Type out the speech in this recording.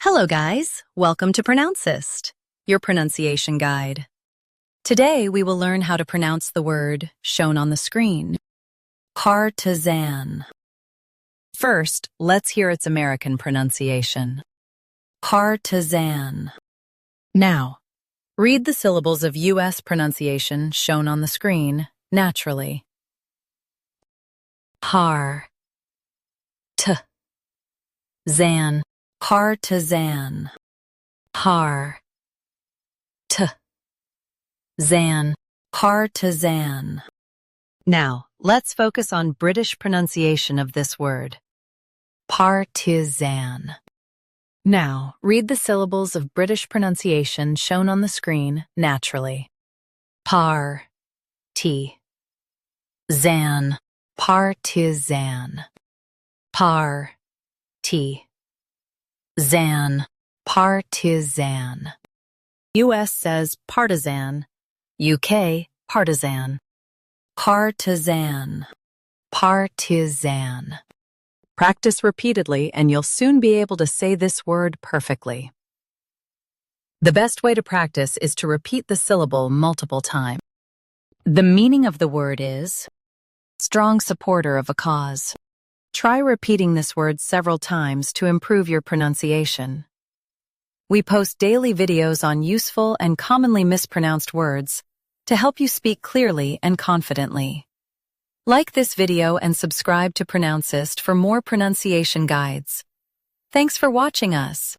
Hello guys, welcome to Pronouncist, your pronunciation guide. Today we will learn how to pronounce the word shown on the screen, partisan. First, let's hear its American pronunciation. Partisan. Now, read the syllables of U.S. pronunciation shown on the screen naturally. Par. T. Zan. Partisan. Par. T. Zan. Partisan. Now, let's focus on British pronunciation of this word. Partisan. Now, read the syllables of British pronunciation shown on the screen naturally. Par. T. Zan. Partisan. Par. T. Zan. Partisan. US says partisan. UK, partisan. Partisan. Partisan. Practice repeatedly and you'll soon be able to say this word perfectly. The best way to practice is to repeat the syllable multiple times. The meaning of the word is strong supporter of a cause. Try repeating this word several times to improve your pronunciation. We post daily videos on useful and commonly mispronounced words to help you speak clearly and confidently. Like this video and subscribe to Pronouncist for more pronunciation guides. Thanks for watching us.